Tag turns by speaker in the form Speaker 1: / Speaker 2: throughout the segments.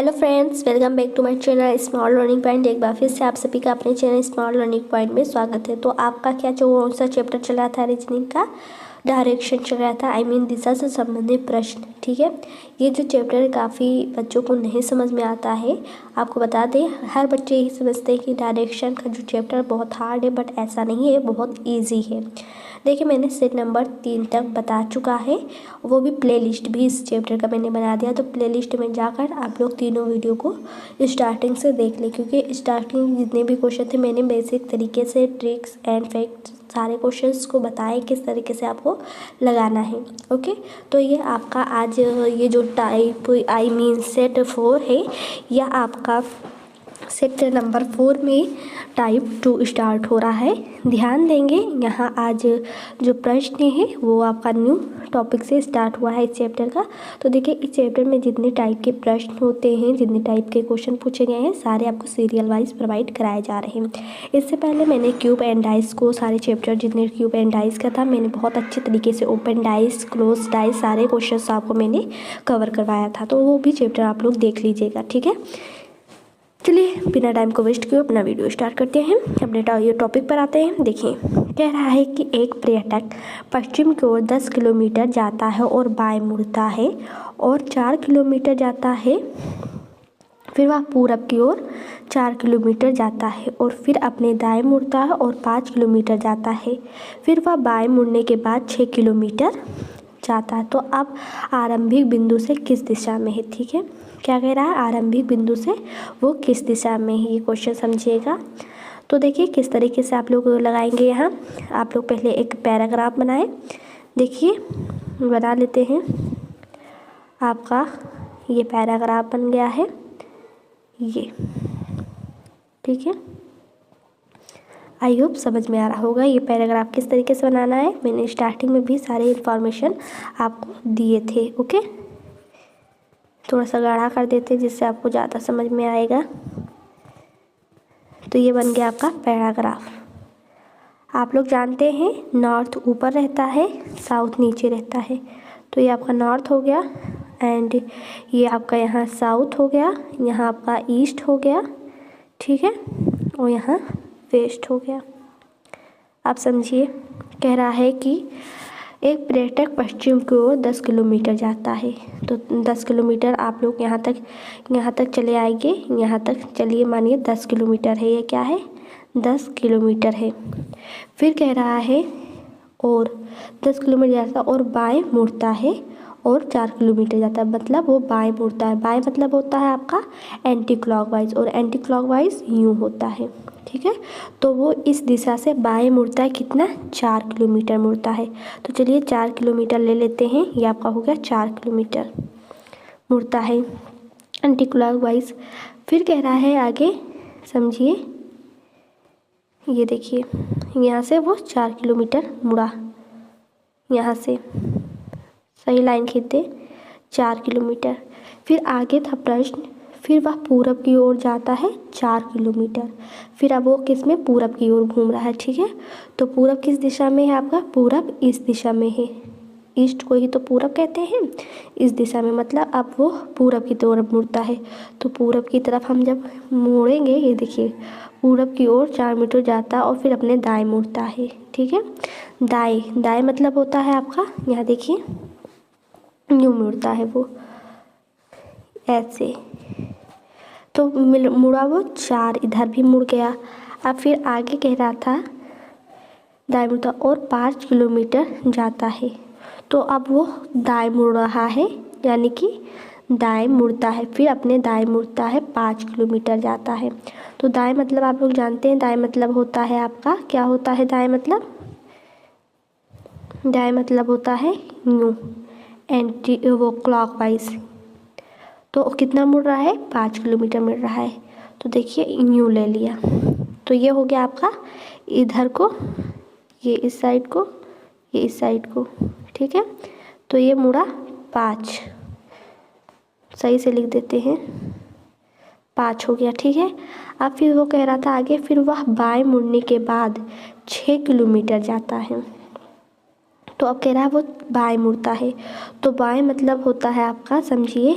Speaker 1: Hello friends, welcome back to my channel small learning point. एक बार फिर से आप सभी का अपने चैनल स्मॉल लर्निंग पॉइंट में स्वागत है। तो आपका क्या जो सा चैप्टर चल रहा था, रीजनिंग का डायरेक्शन चल रहा था, दिशा से संबंधित प्रश्न। ठीक है, ये जो चैप्टर काफ़ी बच्चों को नहीं समझ में आता है। आपको बता दें, हर बच्चे यही समझते हैं कि डायरेक्शन का जो चैप्टर बहुत हार्ड है, बट ऐसा नहीं है, बहुत ईजी है। देखिए, मैंने सेट नंबर 3 तक बता चुका है, वो भी प्लेलिस्ट भी इस चैप्टर का मैंने बना दिया। तो प्लेलिस्ट में जाकर आप लोग तीनों वीडियो को स्टार्टिंग से देख लें, क्योंकि स्टार्टिंग जितने भी क्वेश्चन थे मैंने बेसिक तरीके से ट्रिक्स एंड फैक्ट्स सारे क्वेश्चंस को बताए किस तरीके से आपको लगाना है। ओके, तो ये आपका आज ये जो सेट 4 है, यह आपका सेट नंबर 4 में टाइप 2 स्टार्ट हो रहा है। ध्यान देंगे, यहाँ आज जो प्रश्न है वो आपका न्यू टॉपिक से स्टार्ट हुआ है इस चैप्टर का। तो देखिए, इस चैप्टर में जितने टाइप के प्रश्न होते हैं, जितने टाइप के क्वेश्चन पूछे गए हैं, सारे आपको सीरियल वाइज प्रोवाइड कराए जा रहे हैं। इससे पहले मैंने क्यूब एंड डाइस को सारे चैप्टर जितने क्यूब एंड डाइस का था, मैंने बहुत अच्छे तरीके से ओपन डाइस, क्लोज डाइस सारे क्वेश्चन आपको मैंने कवर करवाया था। तो वो भी चैप्टर आप लोग देख लीजिएगा। ठीक है, चलिए बिना टाइम को वेस्ट किए अपना वीडियो स्टार्ट करते हैं। अपने ये टॉपिक पर आते हैं। देखिए, कह रहा है कि एक पर्यटक पश्चिम की ओर 10 किलोमीटर जाता है और बाएं मुड़ता है, और 4 किलोमीटर जाता है। फिर वह पूरब की ओर 4 किलोमीटर जाता है और फिर अपने दाएं मुड़ता है और 5 किलोमीटर जाता है। फिर वह बाएं मुड़ने के बाद 6 किलोमीटर जाता है। तो अब आरंभिक बिंदु से किस दिशा में है? ठीक है, क्या कह रहा है? आरंभिक बिंदु से वो किस दिशा में है, ये क्वेश्चन समझिएगा। तो देखिए किस तरीके से आप लोग लगाएंगे। यहाँ आप लोग पहले एक पैराग्राफ बनाएं। देखिए, बना लेते हैं। आपका ये पैराग्राफ बन गया है, ये। ठीक है, आई होप समझ में आ रहा होगा ये पैराग्राफ किस तरीके से बनाना है। मैंने स्टार्टिंग में भी सारे इन्फॉर्मेशन आपको दिए थे। ओके, थोड़ा सा गाढ़ा कर देते हैं जिससे आपको ज़्यादा समझ में आएगा। तो ये बन गया आपका पैराग्राफ। आप लोग जानते हैं, नॉर्थ ऊपर रहता है, साउथ नीचे रहता है। तो ये आपका नॉर्थ हो गया, एंड ये आपका यहाँ साउथ हो गया, यहाँ आपका ईस्ट हो गया। ठीक है, और यहाँ वेस्ट हो गया। आप समझिए, कह रहा है कि एक पर्यटक पश्चिम की ओर 10 किलोमीटर जाता है। तो 10 किलोमीटर आप लोग यहाँ तक चले आएंगे। यहाँ तक चलिए, मानिए 10 किलोमीटर है। ये क्या है? 10 किलोमीटर है। फिर कह रहा है और 10 किलोमीटर जाता और बाएं मुड़ता है और 4 किलोमीटर जाता है, मतलब वो बाएं मुड़ता है। बाएं मतलब होता है आपका एंटी क्लॉकवाइज, और एंटी क्लॉकवाइज यूँ होता है। ठीक है, तो वो इस दिशा से बाएं मुड़ता है। कितना? 4 किलोमीटर मुड़ता है। तो चलिए 4 किलोमीटर ले लेते हैं। ये आपका हो गया 4 किलोमीटर मुड़ता है एंटी क्लॉकवाइज। फिर कह रहा है आगे, समझिए, ये देखिए, यहाँ से वो 4 किलोमीटर मुड़ा, यहाँ से सही लाइन खींच दे, 4 किलोमीटर। फिर आगे था प्रश्न, फिर वह पूरब की ओर जाता है 4 किलोमीटर। फिर अब वो किस में? पूरब की ओर घूम रहा है। ठीक है, तो पूरब किस दिशा में है आपका? पूरब इस दिशा में है। ईस्ट को ही तो पूरब कहते हैं। इस दिशा में मतलब अब वो पूरब की तरफ मुड़ता है। तो पूरब की तरफ हम जब मुड़ेंगे, ये देखिए, पूरब की ओर 4 मीटर जाता है और फिर अपने दाएं मुड़ता है। ठीक है, दाएं मतलब होता है आपका, यहाँ देखिए, यूँ मुड़ता है वो, ऐसे। तो मुड़ा वो 4, इधर भी मुड़ गया। अब फिर आगे कह रहा था दाएं मुड़ता और 5 किलोमीटर जाता है। तो अब वो दाएं मुड़ रहा है, यानी कि दाएं मुड़ता है, फिर अपने दाएं मुड़ता है, 5 किलोमीटर जाता है। तो दाएं मतलब आप लोग जानते हैं, दाएं मतलब होता है आपका, क्या होता है दाएं मतलब? दाएं मतलब होता है यूँ, एंटी वो क्लॉकवाइज। तो कितना मुड़ रहा है? 5 किलोमीटर मुड़ रहा है। तो देखिए, यूँ ले लिया। तो ये हो गया आपका, इधर को ये इस साइड को, ये इस साइड को। ठीक है, तो ये मुड़ा 5, सही से लिख देते हैं, 5 हो गया। ठीक है, अब फिर वो कह रहा था आगे, फिर वह बाएं मुड़ने के बाद 6 किलोमीटर जाता है। तो अब कह रहा है वो बाएं मुड़ता है। तो बाएं मतलब होता है आपका, समझिए,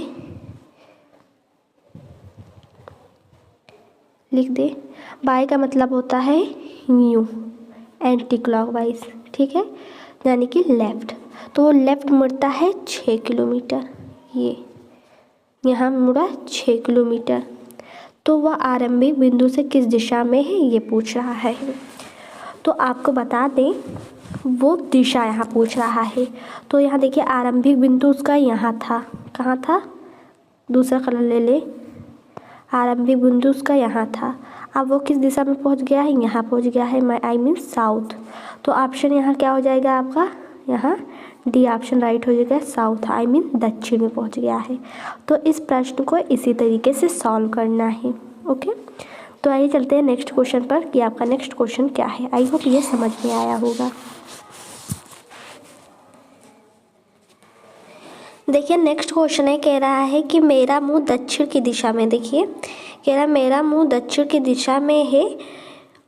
Speaker 1: लिख दे। बाय का मतलब होता है यू, एंटी क्लॉकवाइज, ठीक है, यानी कि लेफ़्ट। तो वो लेफ़्ट मुड़ता है 6 किलोमीटर, ये यहाँ मुड़ा 6 किलोमीटर। तो वह आरंभिक बिंदु से किस दिशा में है, ये पूछ रहा है। तो आपको बता दें वो दिशा यहाँ पूछ रहा है। तो यहाँ देखिए आरंभिक बिंदु उसका यहाँ था, कहाँ था, दूसरा कलर ले ले। आरंभिक बिंदु उसका यहाँ था, अब वो किस दिशा में पहुँच गया है, यहाँ पहुँच गया है, आई मीन साउथ। तो ऑप्शन यहाँ क्या हो जाएगा आपका, यहाँ डी ऑप्शन राइट हो जाएगा, साउथ आई मीन दक्षिण में पहुँच गया है। तो इस प्रश्न को इसी तरीके से सॉल्व करना है। ओके, तो आइए चलते हैं नेक्स्ट क्वेश्चन पर कि आपका नेक्स्ट क्वेश्चन क्या है। आई होप ये समझ में आया होगा। देखिए नेक्स्ट क्वेश्चन है, कह रहा है कि मेरा मुंह दक्षिण की दिशा में, देखिए कह रहा मेरा मुंह दक्षिण की दिशा में है,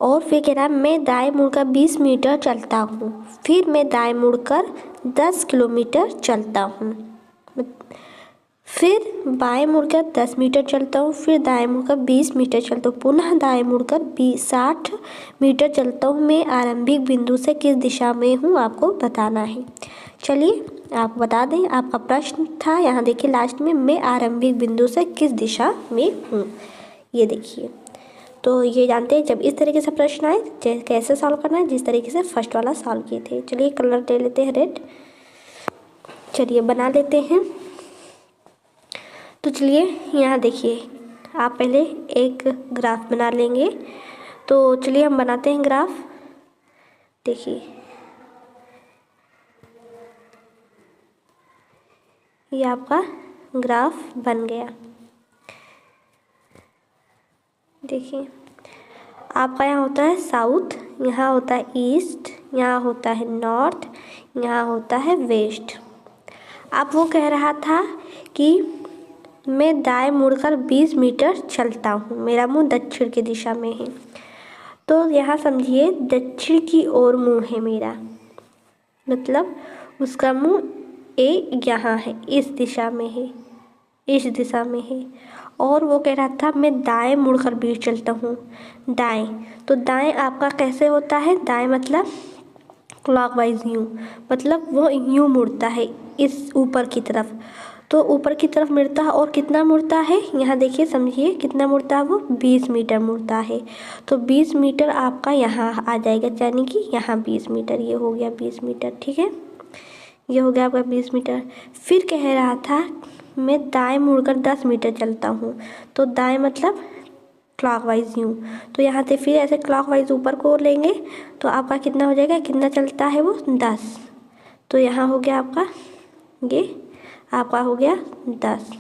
Speaker 1: और फिर कह रहा मैं दाएं मुड़कर 20 मीटर चलता हूँ, फिर मैं दाएं मुड़कर 10 किलोमीटर चलता हूँ, फिर बाएं मुड़कर 10 मीटर चलता हूँ, फिर दाएं मुड़कर 20 मीटर चलता हूँ, पुनः दाएं मुड़कर 60 मीटर चलता हूँ। मैं आरंभिक बिंदु से किस दिशा में हूँ, आपको बताना है। चलिए आप बता दें, आपका प्रश्न था यहाँ देखिए लास्ट में, मैं आरंभिक बिंदु से किस दिशा में हूँ, ये देखिए। तो ये जानते हैं जब इस तरीके से प्रश्न आए कैसे सॉल्व करना है, जिस तरीके से फर्स्ट वाला सॉल्व किए थे। चलिए कलर ले लेते हैं रेड, चलिए बना लेते हैं। तो चलिए यहाँ देखिए, आप पहले एक ग्राफ बना लेंगे। तो चलिए हम बनाते हैं ग्राफ। देखिए ये आपका ग्राफ बन गया। देखिए आपका यहाँ होता है साउथ, यहाँ होता है ईस्ट, यहाँ होता है नॉर्थ, यहाँ होता है वेस्ट। अब वो कह रहा था कि मैं दाएं मुड़कर 20 मीटर चलता हूँ, मेरा मुंह दक्षिण की दिशा में है। तो यहाँ समझिए दक्षिण की ओर मुंह है मेरा, मतलब उसका मुंह ए यहाँ है, इस दिशा में है, इस दिशा में है। और वो कह रहा था मैं दाएं मुड़कर 20 चलता हूँ, दाएं, तो दाएं आपका कैसे होता है, दाएं मतलब क्लॉकवाइज यूँ, मतलब वो यूँ मुड़ता है इस ऊपर की तरफ। तो ऊपर की तरफ मुड़ता है, और कितना मुड़ता है यहाँ देखिए समझिए कितना मुड़ता है, वो 20 मीटर मुड़ता है। तो 20 मीटर आपका यहाँ आ जाएगा, यानी कि यहाँ 20 मीटर, ये हो गया 20 मीटर, ठीक है, ये हो गया आपका 20 मीटर। फिर कह रहा था मैं दाएं मुड़कर 10 मीटर चलता हूँ, तो दाएं मतलब क्लॉकवाइज यूँ, तो यहाँ से फिर ऐसे क्लॉकवाइज ऊपर को लेंगे तो आपका कितना हो जाएगा, कितना चलता है वो 10। तो यहाँ हो गया आपका, ये आपका हो गया 10।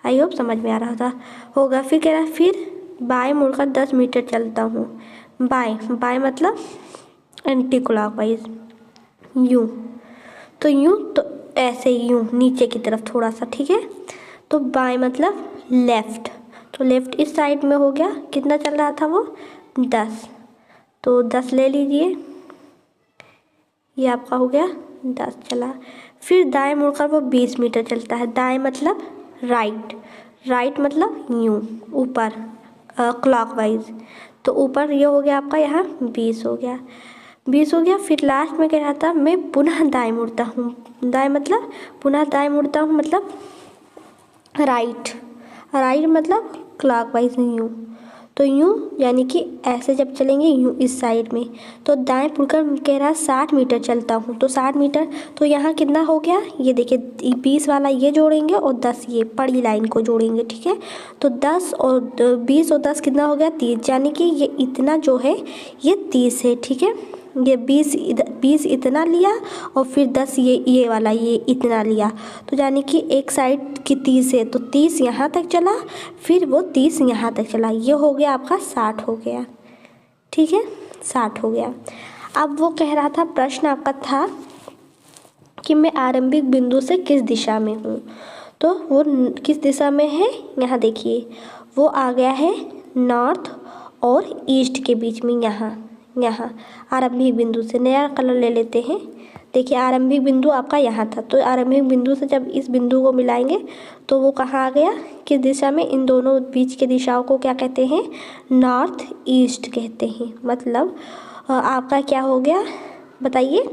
Speaker 1: आई होप समझ में आ रहा था होगा। फिर कह रहा फिर बाएं मुड़कर 10 मीटर चलता हूँ, बाएं, बाएं मतलब एंटी क्लॉकवाइज यूँ, तो यूँ, तो ऐसे यूँ नीचे की तरफ थोड़ा सा, ठीक है। तो बाएं मतलब लेफ़्ट, तो लेफ़्ट इस साइड में हो गया, कितना चल रहा था वो 10, तो 10 ले लीजिए, ये आपका हो गया 10 चला। फिर दाएं मुड़कर वो 20 मीटर चलता है, दाएं मतलब राइट, राइट मतलब यूँ ऊपर क्लॉकवाइज, तो ऊपर ये हो गया आपका यहाँ 20 हो गया, 20 हो गया। फिर लास्ट में कह रहा था मैं पुनः दाएं मुड़ता हूँ, दाएं मतलब पुनः दाएं मुड़ता हूँ मतलब राइट, राइट मतलब क्लॉकवाइज यूँ, तो यूँ यानी कि ऐसे जब चलेंगे यूँ इस साइड में, तो दाएं मुड़कर कह रहा 60 मीटर चलता हूँ, तो 60 मीटर, तो यहाँ कितना हो गया, ये देखिए 20 वाला ये जोड़ेंगे और 10 ये पड़ी लाइन को जोड़ेंगे, ठीक है। तो 10 और 20 और 10 कितना हो गया 30, यानी कि ये इतना जो है ये 30 है, ठीक है। ये 20 इतना लिया और फिर 10 ये वाला ये इतना लिया, तो यानी कि एक साइड की 30 है, तो 30 यहाँ तक चला, फिर वो 30 यहाँ तक चला, ये हो गया आपका 60 हो गया, ठीक है, 60 हो गया। अब वो कह रहा था, प्रश्न आपका था कि मैं आरंभिक बिंदु से किस दिशा में हूँ, तो वो किस दिशा में है, यहाँ देखिए वो आ गया है नॉर्थ और ईस्ट के बीच में, यहाँ यहाँ आरंभिक बिंदु से। नया कलर ले लेते हैं। देखिए आरंभिक बिंदु आपका यहाँ था, तो आरंभिक बिंदु से जब इस बिंदु को मिलाएंगे तो वो कहाँ आ गया, किस दिशा में, इन दोनों बीच के दिशाओं को क्या कहते हैं, नॉर्थ ईस्ट कहते हैं। मतलब आपका क्या हो गया बताइए,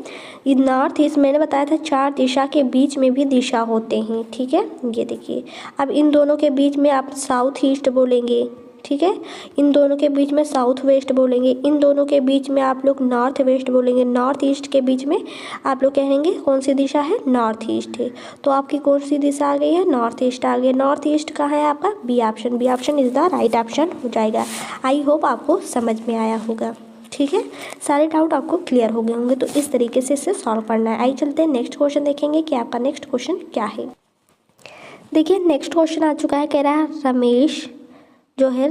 Speaker 1: ये नॉर्थ ईस्ट मैंने बताया था 4 दिशा के बीच में भी दिशा होते हैं, ठीक है। ये देखिए अब इन दोनों के बीच में आप साउथ ईस्ट बोलेंगे, ठीक है। इन दोनों के बीच में साउथ वेस्ट बोलेंगे, इन दोनों के बीच में आप लोग नॉर्थ वेस्ट बोलेंगे, नॉर्थ ईस्ट के बीच में आप लोग कहेंगे कौन सी दिशा है, नॉर्थ ईस्ट है। तो आपकी कौन सी दिशा आ गई है, नॉर्थ ईस्ट आ गई। नॉर्थ ईस्ट कहाँ है आपका, B option. B option is the right option हो जाएगा। आई होप आपको समझ में आया होगा, ठीक है। सारे डाउट आपको क्लियर हो गए होंगे। तो इस तरीके से इसे सॉल्व करना है। आइए चलते हैं नेक्स्ट क्वेश्चन देखेंगे कि आपका नेक्स्ट क्वेश्चन क्या है। देखिए नेक्स्ट क्वेश्चन आ चुका है, कह रहा है रमेश जो है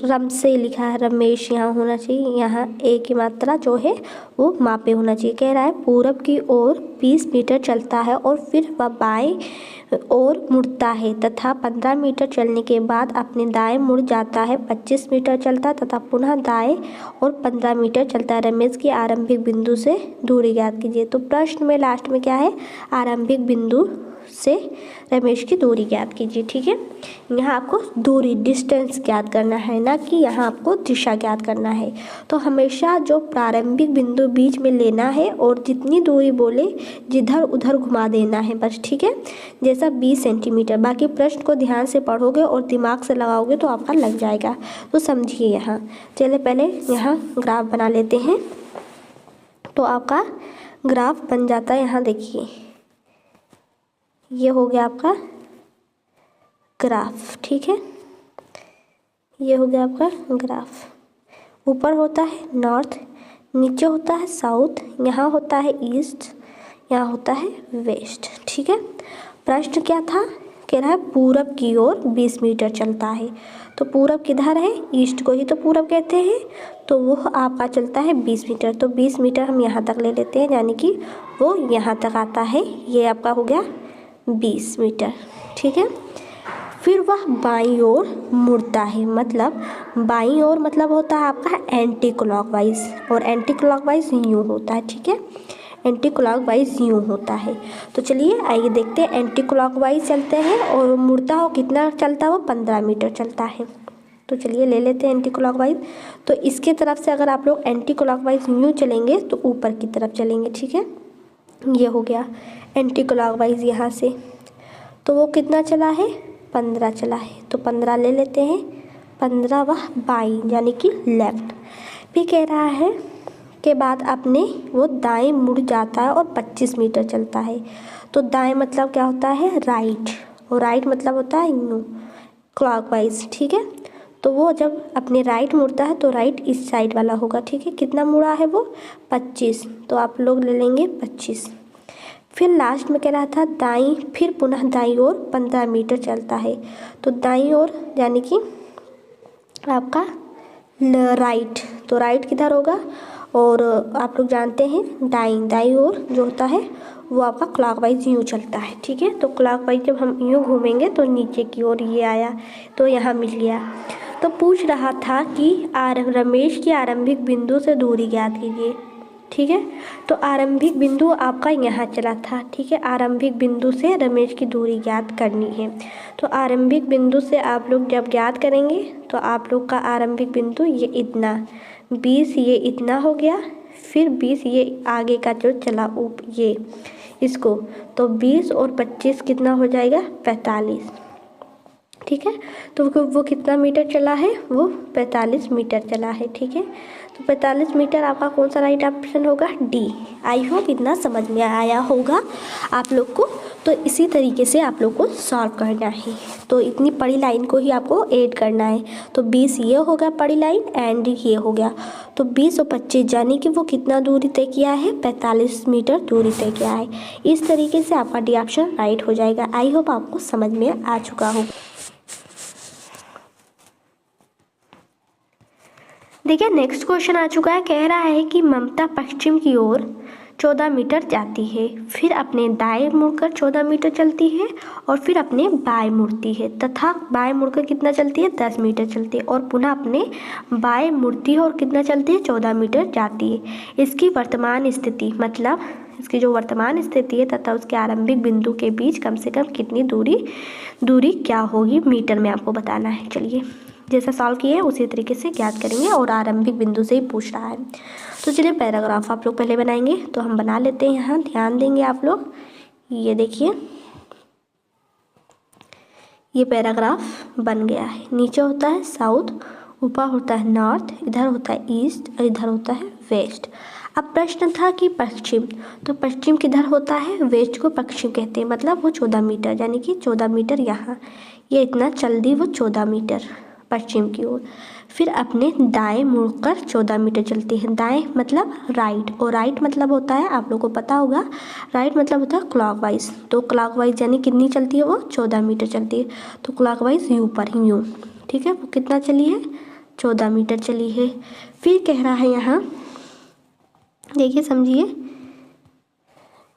Speaker 1: रम से लिखा है, रमेश यहाँ होना चाहिए, यहाँ ए की मात्रा जो है वो मापे होना चाहिए। कह रहा है पूरब की ओर 20 मीटर चलता है और फिर वह बाएं ओर मुड़ता है तथा 15 मीटर चलने के बाद अपने दाएं मुड़ जाता है। 25 मीटर चलता है तथा पुनः दाएं और 15 मीटर चलता है। रमेश की आरंभिक बिंदु से दूरी ज्ञात कीजिए। तो प्रश्न में लास्ट में क्या है, आरंभिक बिंदु से रमेश की दूरी ज्ञात कीजिए, ठीक है। यहाँ आपको दूरी डिस्टेंस ज्ञात करना है, ना कि यहाँ आपको दिशा ज्ञात करना है। तो हमेशा जो प्रारंभिक बिंदु बीच में लेना है और जितनी दूरी बोले जिधर उधर घुमा देना है बस, ठीक है। जैसा 20 सेंटीमीटर। बाकी प्रश्न को ध्यान से पढ़ोगे और दिमाग से लगाओगे तो आपका लग जाएगा। तो समझिए यहाँ, चलिए पहले यहाँ ग्राफ बना लेते हैं। तो आपका ग्राफ बन जाता है, यहाँ देखिए ये हो गया आपका ग्राफ, ठीक है। ये हो गया आपका ग्राफ। ऊपर होता है नॉर्थ, नीचे होता है साउथ, यहाँ होता है ईस्ट, यहाँ होता है वेस्ट, ठीक है। प्रश्न क्या था, कह रहा है पूरब की ओर 20 मीटर चलता है। तो पूरब किधर है, ईस्ट को ही तो पूरब कहते हैं। तो वो आपका चलता है 20 मीटर। तो 20 मीटर हम यहाँ तक ले लेते हैं, यानी कि वो यहाँ तक आता है। ये आपका हो गया 20 मीटर, ठीक है। फिर वह बाईं ओर मुड़ता है। मतलब बाईं ओर मतलब होता है आपका एंटी क्लॉकवाइज, और एंटी क्लॉकवाइज यूँ होता है, ठीक है। एंटी क्लॉकवाइज यूँ होता है। तो चलिए आइए देखते हैं, एंटी क्लॉकवाइज चलते हैं और मुड़ता हो कितना चलता है, वो 15 मीटर चलता है। तो चलिए ले लेते हैं एंटी क्लॉकवाइज। तो इसके तरफ से अगर आप लोग एंटी क्लॉकवाइज यूँ चलेंगे तो ऊपर की तरफ चलेंगे, ठीक है। ये हो गया एंटी क्लॉकवाइज यहाँ से। तो वो कितना चला है, 15 चला है। तो 15 ले लेते हैं। 15 वह बाईं यानी कि लेफ्ट। फिर कह रहा है के बाद अपने वो दाएं मुड़ जाता है और 25 मीटर चलता है। तो दाएं मतलब क्या होता है, राइट, और राइट मतलब होता है यूँ क्लॉकवाइज, ठीक है। तो वो जब अपने राइट मुड़ता है तो राइट इस साइड वाला होगा, ठीक है। कितना मुड़ा है वो, 25। तो आप लोग ले लेंगे 25। फिर लास्ट में कह रहा था दाईं, फिर पुनः दाईं ओर 15 मीटर चलता है। तो दाईं ओर यानी कि आपका राइट, तो राइट किधर होगा, और आप लोग जानते हैं दाईं ओर जो होता है वो आपका क्लॉकवाइज यूँ चलता है, ठीक है। तो क्लॉकवाइज जब हम यूँ घूमेंगे तो नीचे की ओर ये आया, तो यहाँ मिल गया। तो पूछ रहा था कि रमेश की आरंभिक बिंदु से दूरी ज्ञात कीजिए, ठीक है। तो आरंभिक बिंदु आपका यहाँ चला था, ठीक है। आरंभिक बिंदु से रमेश की दूरी ज्ञात करनी है। तो आरंभिक बिंदु से आप लोग जब ज्ञात करेंगे तो आप लोग का आरंभिक बिंदु ये इतना 20, ये इतना हो गया। फिर 20 ये आगे का जो चला ये इसको, तो 20 और 25 कितना हो जाएगा, 45, ठीक है। तो वो कितना मीटर चला है, वो 45 मीटर चला है, ठीक है। तो 45 मीटर आपका कौन सा राइट ऑप्शन होगा, डी। आई होप इतना समझ में आया होगा आप लोग को। तो इसी तरीके से आप लोग को सॉल्व करना है। तो इतनी बड़ी लाइन को ही आपको ऐड करना है। तो 20 ये होगा बड़ी लाइन एंड ये हो गया। तो 20 और 25 यानी कि वो कितना दूरी तय किया है, 45 मीटर दूरी तय किया है। इस तरीके से आपका डी ऑप्शन राइट हो जाएगा। आई होप आपको समझ में आ चुका होगा। देखिए नेक्स्ट क्वेश्चन आ चुका है, कह रहा है कि ममता पश्चिम की ओर 14 मीटर जाती है, फिर अपने दाएं मुड़कर 14 मीटर चलती है और फिर अपने बाएं मुड़ती है तथा बाएं मुड़कर कितना चलती है 10 मीटर चलती है और पुनः अपने बाएं मुड़ती है और कितना चलती है 14 मीटर जाती है। इसकी वर्तमान स्थिति मतलब इसकी जो वर्तमान स्थिति है तथा उसके आरंभिक बिंदु के बीच कम से कम कितनी दूरी क्या होगी मीटर में आपको बताना है। चलिए जैसा सॉल्व किए उसी तरीके से ज्ञात करेंगे और आरंभिक बिंदु से ही पूछ रहा है। तो चलिए पैराग्राफ आप लोग पहले बनाएंगे, तो हम बना लेते हैं। यहाँ ध्यान देंगे आप लोग, ये देखिए ये पैराग्राफ बन गया है। नीचे होता है साउथ, ऊपर होता है नॉर्थ, इधर होता है ईस्ट और इधर होता है वेस्ट। अब प्रश्न था कि पश्चिम, तो पश्चिम किधर होता है, वेस्ट को पश्चिम कहते हैं, मतलब वो 14 मीटर, यानी कि 14 मीटर यहाँ ये इतना चल दी वो 14 मीटर पश्चिम की ओर। फिर अपने दाएं मुड़कर 14 मीटर चलती है। दाएं मतलब राइट, और राइट मतलब होता है आप लोगों को पता होगा, राइट मतलब होता है क्लॉकवाइज। तो क्लॉकवाइज यानी कितनी चलती है वो 14 मीटर चलती है। तो क्लॉकवाइज यू पर ही यूँ, ठीक है, वो कितना चली है 14 मीटर चली है। फिर कह रहा है यहाँ देखिए समझिए,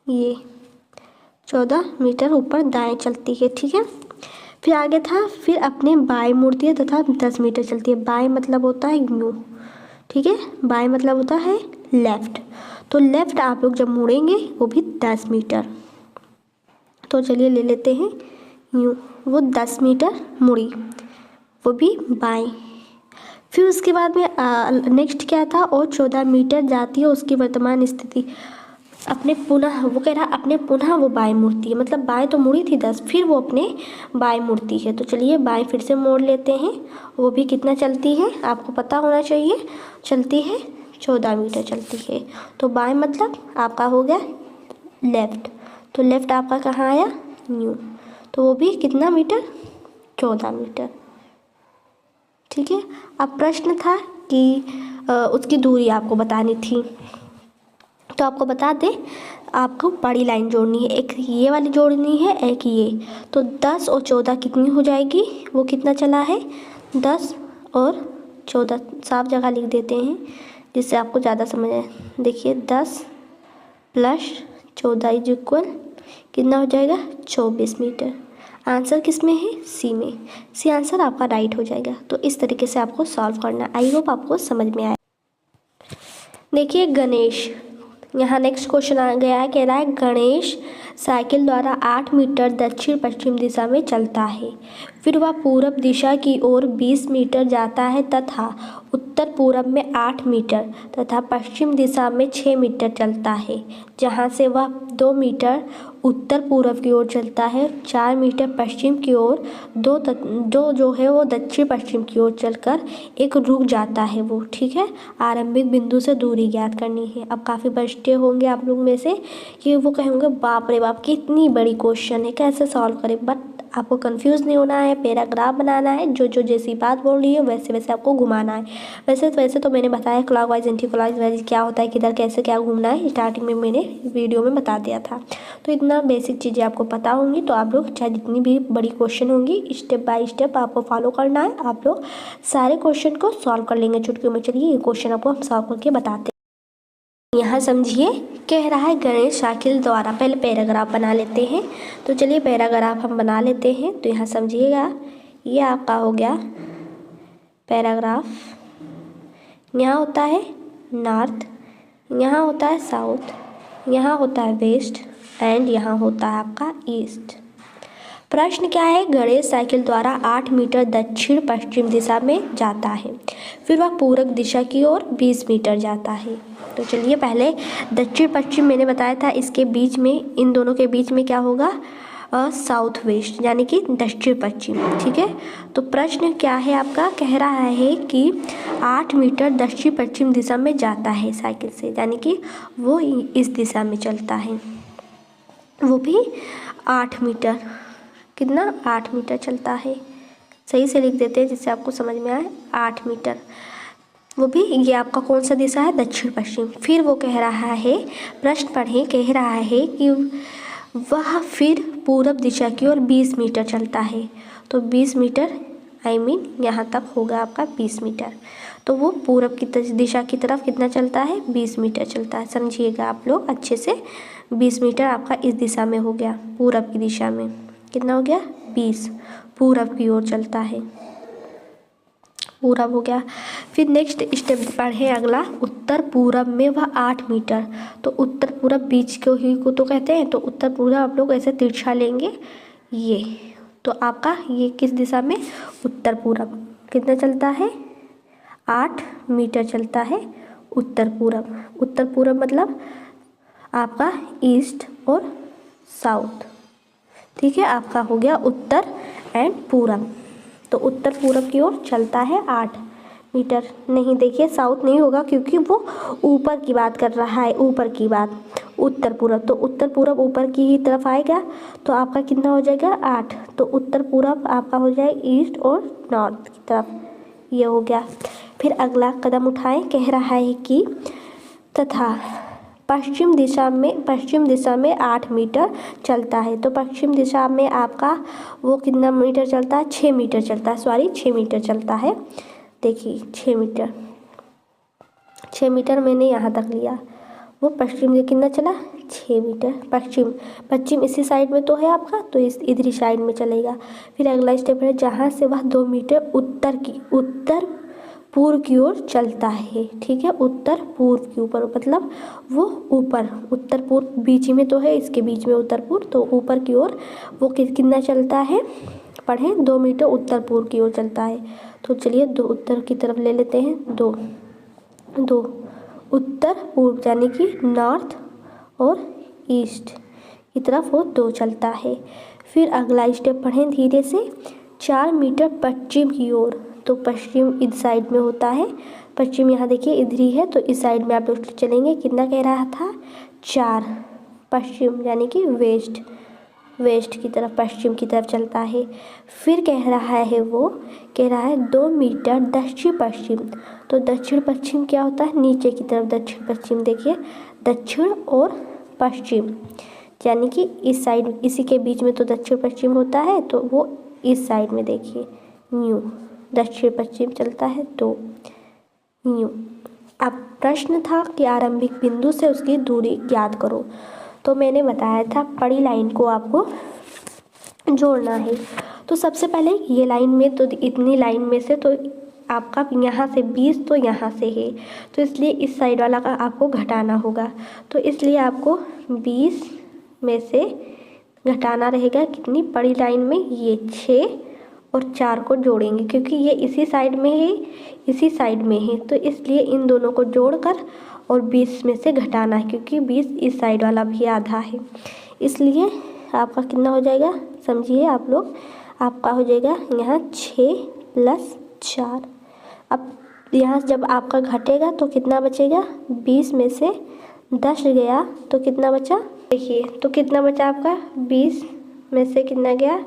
Speaker 1: ये 14 मीटर ऊपर दाएं चलती है, ठीक है। फिर आगे था, फिर अपने बाएं मुड़ती है तथा 10 मीटर चलती है। बाएं मतलब होता है यू, ठीक है, बाएं मतलब होता है लेफ्ट। तो लेफ्ट आप लोग जब मुड़ेंगे वो भी 10 मीटर। तो चलिए ले लेते हैं यू, वो 10 मीटर मुड़ी, वो भी बाएं। फिर उसके बाद में नेक्स्ट क्या था, और 14 मीटर जाती है उसकी वर्तमान स्थिति अपने पुनः, वो कह रहा अपने पुनः वो बाएं मुड़ती है, मतलब बाएं तो मुड़ी थी 10, फिर वो अपने बाएं मुड़ती है। तो चलिए बाएं फिर से मोड़ लेते हैं, वो भी कितना चलती है आपको पता होना चाहिए, चलती है 14 मीटर चलती है। तो बाएं मतलब आपका हो गया लेफ्ट, तो लेफ्ट आपका कहाँ आया न्यू, तो वो भी कितना मीटर 14 मीटर, ठीक है। अब प्रश्न था कि उसकी दूरी आपको बतानी थी, तो आपको बता दें आपको बड़ी लाइन जोड़नी है, एक ये वाली जोड़नी है, एक ये। तो 10 और 14 कितनी हो जाएगी, वो कितना चला है 10 और 14, साफ जगह लिख देते हैं जिससे आपको ज़्यादा समझ आए। देखिए 10 प्लस 14 इज इक्वल कितना हो जाएगा 24 मीटर। आंसर किस में है, सी में, सी आंसर आपका राइट हो जाएगा। तो इस तरीके से आपको सॉल्व करना, आई होप आपको समझ में आए। देखिए गणेश, यहाँ नेक्स्ट क्वेश्चन आ गया है, कह रहा है गणेश साइकिल द्वारा 8 मीटर दक्षिण पश्चिम दिशा में चलता है, फिर वह पूरब दिशा की ओर 20 मीटर जाता है तथा उत्तर पूरब में 8 मीटर तथा पश्चिम दिशा में 6 मीटर चलता है, जहाँ से वह 2 मीटर उत्तर पूरब की ओर चलता है, 4 मीटर पश्चिम की ओर, दो जो है वो दक्षिण पश्चिम की ओर चलकर एक रुक जाता है वो, ठीक है। आरंभिक बिंदु से दूरी ज्ञात करनी है। अब काफ़ी बचते होंगे आप लोग में से कि वो कहेंगे बाप रे बाप कितनी बड़ी क्वेश्चन है, कैसे सॉल्व करें, बट आपको कंफ्यूज नहीं होना है, पैराग्राफ बनाना है, जो जैसी बात बोल रही है वैसे वैसे आपको घुमाना है। वैसे तो मैंने बताया क्लॉकवाइज एंटी क्लॉकवाइज क्या होता है, किधर कैसे क्या घूमना है, स्टार्टिंग में मैंने वीडियो में बता दिया था। तो इतना बेसिक चीज़ें आपको पता होंगी, तो आप लोग चाहे जितनी भी बड़ी क्वेश्चन होंगी स्टेप बाय स्टेप आपको फॉलो करना है, आप लोग सारे क्वेश्चन को सॉल्व कर लेंगे चुटकियों में। चलिए ये क्वेश्चन आपको हम सॉल्व करके बताते हैं। यहाँ समझिए, कह रहा है गणेश साइकिल द्वारा, पहले पैराग्राफ बना लेते हैं। तो चलिए पैराग्राफ हम बना लेते हैं। तो यहाँ समझिएगा, ये आपका हो गया पैराग्राफ, यहाँ होता है नॉर्थ, यहाँ होता है साउथ, यहाँ होता है वेस्ट एंड यहाँ होता है आपका ईस्ट। प्रश्न क्या है, गणेश साइकिल द्वारा 8 मीटर दक्षिण पश्चिम दिशा में जाता है, फिर वह पूरब दिशा की ओर 20 मीटर जाता है। तो चलिए पहले दक्षिण पश्चिम मैंने बताया था, इसके बीच में, इन दोनों के बीच में क्या होगा साउथ वेस्ट, यानी कि दक्षिण पश्चिम, ठीक है। तो प्रश्न क्या है आपका, कह रहा है कि 8 मीटर दक्षिण पश्चिम दिशा में जाता है साइकिल से, यानी कि वो इस दिशा में चलता है, वो भी 8 मीटर, कितना 8 मीटर चलता है, सही से लिख देते हैं जिससे आपको समझ में आए, 8 मीटर, वो भी ये आपका कौन सा दिशा है, दक्षिण पश्चिम। फिर वो कह रहा है, प्रश्न पढ़ें, कह रहा है कि वह फिर पूरब दिशा की ओर 20 मीटर चलता है। तो 20 मीटर आई मीन यहाँ तक होगा आपका 20 मीटर। तो वो पूरब की दिशा की तरफ कितना चलता है, 20 मीटर चलता है। समझिएगा आप लोग अच्छे से, 20 मीटर आपका इस दिशा में हो गया, पूरब की दिशा में कितना हो गया, 20, पूरब की ओर चलता है, पूरब हो गया। फिर नेक्स्ट स्टेप पढ़े अगला, उत्तर पूरब में वह 8 मीटर। तो उत्तर पूरब बीच को ही को तो कहते हैं, तो उत्तर पूरब आप लोग ऐसे तिरछा लेंगे ये, तो आपका ये किस दिशा में, उत्तर पूरब कितना चलता है, 8 मीटर चलता है उत्तर पूरब। उत्तर पूरब मतलब आपका ईस्ट और साउथ, ठीक है, आपका हो गया उत्तर एंड पूरब। तो उत्तर पूरब की ओर चलता है 8 मीटर, नहीं देखिए साउथ नहीं होगा क्योंकि वो ऊपर की बात कर रहा है, ऊपर की बात, उत्तर पूरब, तो उत्तर पूरब ऊपर की ही तरफ आएगा, तो आपका कितना हो जाएगा 8। तो उत्तर पूरब आपका हो जाए ईस्ट और नॉर्थ की तरफ, ये हो गया। फिर अगला कदम उठाएं, कह रहा है कि तथा पश्चिम दिशा में 8 मीटर चलता है। तो पश्चिम दिशा में आपका वो कितना मीटर चलता है, 6 मीटर चलता है, 6 मीटर चलता है। देखिए 6 मीटर मैंने यहाँ तक लिया, वो पश्चिम में कितना चला, 6 मीटर। पश्चिम इसी साइड में तो है आपका, तो इस इधरी साइड में चलेगा। फिर अगला स्टेप है, जहाँ से वह 2 मीटर उत्तर पूर्व की ओर चलता है, ठीक है, उत्तर पूर्व के ऊपर, मतलब वो ऊपर, उत्तर पूर्व बीच में तो है, इसके बीच में उत्तर पूर्व, तो ऊपर की ओर वो कितना चलता है, पढ़ें 2 मीटर उत्तर पूर्व की ओर चलता है। तो चलिए 2 उत्तर की तरफ ले लेते हैं, 2 उत्तर पूर्व यानी कि नॉर्थ और ईस्ट की तरफ वो 2 चलता है। फिर अगला स्टेप पढ़ें धीरे से, 4 मीटर पश्चिम की ओर। तो पश्चिम इस साइड में होता है, पश्चिम यहाँ देखिए इधर ही है, तो इस साइड में आप लोग चलेंगे, कितना कह रहा था, 4 पश्चिम यानी कि वेस्ट की तरफ, पश्चिम की तरफ चलता है। फिर कह रहा है 2 मीटर दक्षिण पश्चिम। तो दक्षिण पश्चिम क्या होता है, नीचे की तरफ दक्षिण पश्चिम, देखिए दक्षिण और पश्चिम यानी कि इस साइड, इसी के बीच में तो दक्षिण पश्चिम होता है, तो वो इस साइड में देखिए न्यू दक्षिण पश्चिम चलता है, तो न्यू। अब प्रश्न था कि आरंभिक बिंदु से उसकी दूरी ज्ञात करो। तो मैंने बताया था बड़ी लाइन को आपको जोड़ना है। तो सबसे पहले ये लाइन में, तो इतनी लाइन में से तो आपका यहाँ से 20 तो यहाँ से है, तो इसलिए इस साइड वाला का आपको घटाना होगा। तो इसलिए आपको 20 में से घटाना रहेगा कितनी, बड़ी लाइन में ये 6 और 4 को जोड़ेंगे क्योंकि ये इसी साइड में है, तो इसलिए इन दोनों को जोड़कर और 20 में से घटाना है क्योंकि 20 इस साइड वाला भी आधा है, इसलिए आपका कितना हो जाएगा, समझिए आप लोग, आपका हो जाएगा यहाँ 6 + 4। अब यहाँ जब आपका घटेगा तो कितना बचेगा, 20 में से 10 गया तो कितना बचा, देखिए तो कितना बचा आपका, 20 में से कितना गया,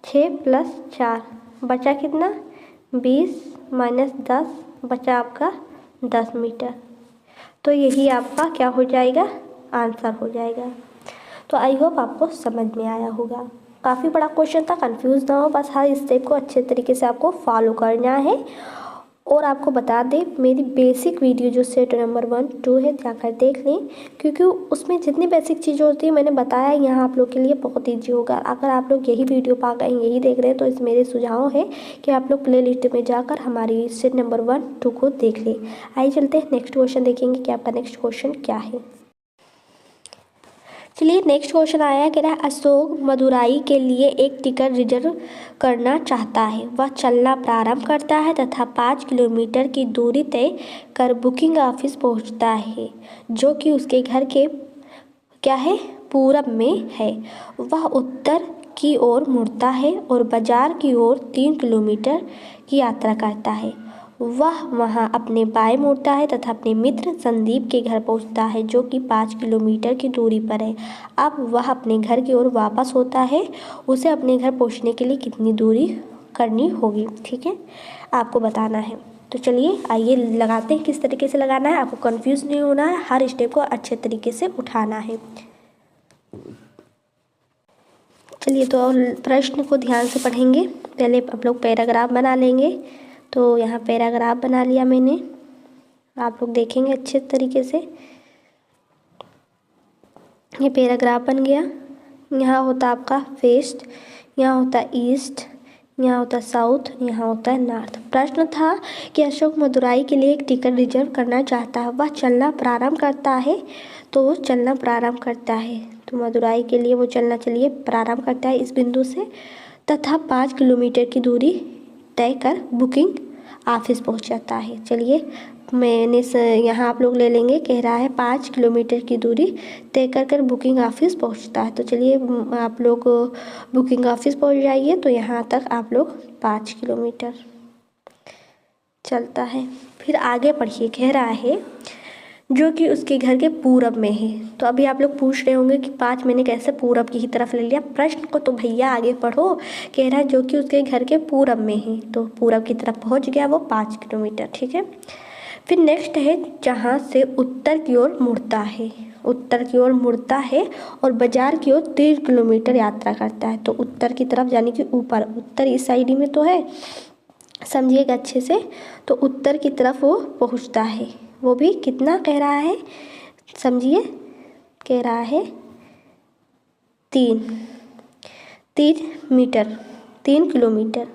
Speaker 1: 6 + 4 बचा कितना, 20 - 10 बचा आपका 10 मीटर। तो यही आपका क्या हो जाएगा, आंसर हो जाएगा। तो आई होप आपको समझ में आया होगा। काफ़ी बड़ा क्वेश्चन था, कंफ्यूज ना हो, बस हर स्टेप को अच्छे तरीके से आपको फॉलो करना है। और आपको बता दें, मेरी बेसिक वीडियो जो सेट नंबर 1, 2 है, जाकर देख लें क्योंकि उसमें जितनी बेसिक चीज़ें होती है मैंने बताया, यहाँ आप लोग के लिए बहुत ईजी होगा। अगर आप लोग यही वीडियो पा गए, यही देख रहे हैं, तो इस मेरे सुझाव है कि आप लोग प्ले लिस्ट में जाकर हमारी सेट नंबर 1, 2 को देख लें। आइए चलते हैं नेक्स्ट क्वेश्चन देखेंगे कि आपका नेक्स्ट क्वेश्चन क्या है। चलिए नेक्स्ट क्वेश्चन आया है, कह रहा है अशोक मदुराई के लिए एक टिकट रिजर्व करना चाहता है। वह चलना प्रारंभ करता है तथा 5 किलोमीटर की दूरी तय कर बुकिंग ऑफिस पहुंचता है जो कि उसके घर के क्या है, पूरब में है। वह उत्तर की ओर मुड़ता है और बाजार की ओर 3 किलोमीटर की यात्रा करता है। वह वहां अपने बाएं मुड़ता है तथा अपने मित्र संदीप के घर पहुंचता है जो कि 5 किलोमीटर की दूरी पर है। अब वह अपने घर की ओर वापस होता है। उसे अपने घर पहुंचने के लिए कितनी दूरी करनी होगी, ठीक है, आपको बताना है। तो चलिए आइए लगाते हैं, किस तरीके से लगाना है, आपको कंफ्यूज नहीं होना है, हर स्टेप को अच्छे तरीके से उठाना है। चलिए तो प्रश्न को ध्यान से पढ़ेंगे। पहले आप लोग पैराग्राफ बना लेंगे। तो यहाँ पैराग्राफ बना लिया मैंने, आप लोग देखेंगे अच्छे तरीके से। ये पैराग्राफ बन गया। यहाँ होता आपका वेस्ट, यहाँ होता ईस्ट, यहाँ होता साउथ, यहाँ होता है नॉर्थ। प्रश्न था कि अशोक मदुराई के लिए एक टिकट रिजर्व करना चाहता है, वह चलना प्रारंभ करता है। तो वो चलना प्रारंभ करता है, तो मदुराई के लिए वो चलना चलिए प्रारंभ करता है इस बिंदु से, तथा 5 किलोमीटर की दूरी तय कर बुकिंग ऑफिस पहुंच जाता है। चलिए मैंने यहाँ आप लोग ले लेंगे, कह रहा है 5 किलोमीटर की दूरी तय कर बुकिंग ऑफिस पहुँचता है। तो चलिए आप लोग बुकिंग ऑफिस पहुँच जाइए। तो यहाँ तक आप लोग 5 किलोमीटर चलता है। फिर आगे पढ़िए, कह रहा है जो कि उसके घर के पूरब में है। तो अभी आप लोग पूछ रहे होंगे कि 5 मैंने कैसे पूरब की ही तरफ ले लिया, प्रश्न को तो भैया आगे पढ़ो। कह रहा है जो कि उसके घर के पूरब में है, तो पूरब की तरफ पहुंच गया वो 5 किलोमीटर, ठीक है। फिर नेक्स्ट है जहाँ से उत्तर की ओर मुड़ता है, उत्तर की ओर मुड़ता है और बाजार की ओर 3 किलोमीटर यात्रा करता है। तो उत्तर की तरफ यानी कि ऊपर, उत्तर इस साइड में तो है, समझिएगा अच्छे से। तो उत्तर की तरफ वो पहुँचता है, वो भी कितना कह रहा है समझिए, कह रहा है 3 मीटर, 3 किलोमीटर,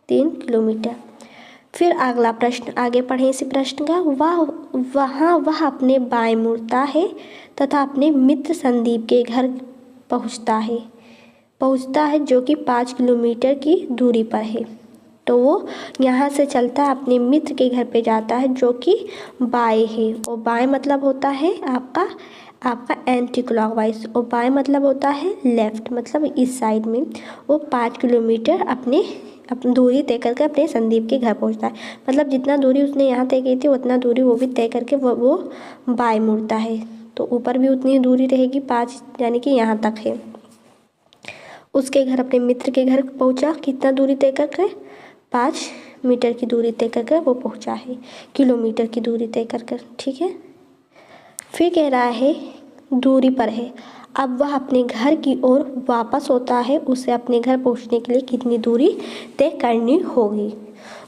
Speaker 1: 3 किलोमीटर। फिर अगला प्रश्न आगे पढ़ें इसी प्रश्न का। वह अपने बाएं मुड़ता है तथा अपने मित्र संदीप के घर पहुंचता है जो कि 5 किलोमीटर की दूरी पर है। तो वो यहाँ से चलता है अपने मित्र के घर पे जाता है जो कि बाएं है, और बाएं मतलब होता है आपका एंटी क्लॉकवाइज, और बाएं मतलब होता है लेफ्ट, मतलब इस साइड में। वो 5 किलोमीटर अपनी दूरी तय करके अपने संदीप के घर पहुंचता है। मतलब जितना दूरी उसने यहाँ तय की थी उतना दूरी वो भी तय करके वो बाएं मुड़ता है। तो ऊपर भी उतनी दूरी रहेगी 5, यानी कि यहाँ तक है। उसके घर, अपने मित्र के घर पहुँचा, कितना दूरी तय करके 5 मीटर की दूरी तय करके वो पहुँचा है, किलोमीटर की दूरी तय करके, ठीक है। फिर कह रहा है दूरी पर है, अब वह अपने घर की ओर वापस होता है, उसे अपने घर पहुंचने के लिए कितनी दूरी तय करनी होगी।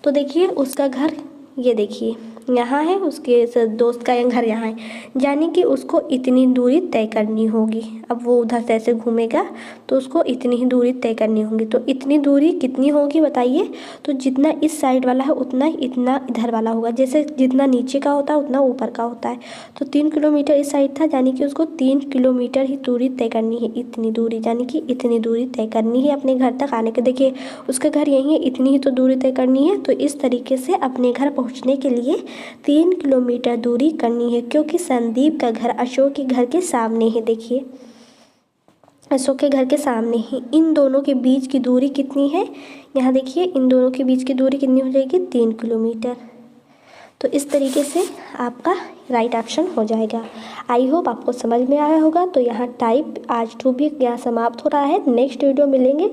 Speaker 1: तो देखिए उसका घर, ये देखिए यहाँ है, उसके दोस्त का घर यहाँ है, यानी कि उसको इतनी दूरी तय करनी होगी। अब वो उधर से ऐसे घूमेगा तो उसको इतनी ही दूरी तय करनी होगी। तो इतनी दूरी कितनी होगी बताइए। तो जितना इस साइड वाला है उतना इतना इधर वाला होगा, जैसे जितना नीचे का होता है उतना ऊपर का होता है। तो 3 किलोमीटर इस साइड था, यानी कि उसको 3 किलोमीटर ही दूरी तय करनी है, इतनी दूरी, यानी कि इतनी दूरी तय करनी है अपने घर तक आने के। देखिए उसका घर यहीं है, इतनी ही तो दूरी तय करनी है। तो इस तरीके से अपने घर पहुँचने के लिए 3 किलोमीटर दूरी करनी है, क्योंकि संदीप का घर अशोक के घर के सामने है। देखिए अशोक के घर के सामने ही, इन दोनों के बीच की दूरी कितनी है, यहाँ देखिए इन दोनों के बीच की दूरी कितनी हो जाएगी, 3 किलोमीटर। तो इस तरीके से आपका राइट ऑप्शन हो जाएगा। आई होप आपको समझ में आया होगा। तो यहाँ टाइप आज 2 भी यहाँ समाप्त हो रहा है। नेक्स्ट वीडियो मिलेंगे,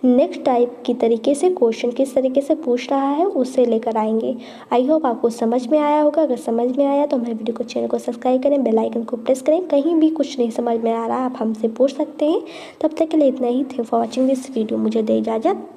Speaker 1: नेक्स्ट टाइप की तरीके से क्वेश्चन किस तरीके से पूछ रहा है उससे लेकर आएंगे। आई होप आपको समझ में आया होगा। अगर समझ में आया तो हमारे वीडियो को, चैनल को सब्सक्राइब करें, बेल आइकन को प्रेस करें। कहीं भी कुछ नहीं समझ में आ रहा आप हमसे पूछ सकते हैं। तब तक के लिए इतना ही। Thank for watching this video. मुझे दे इजाज़त।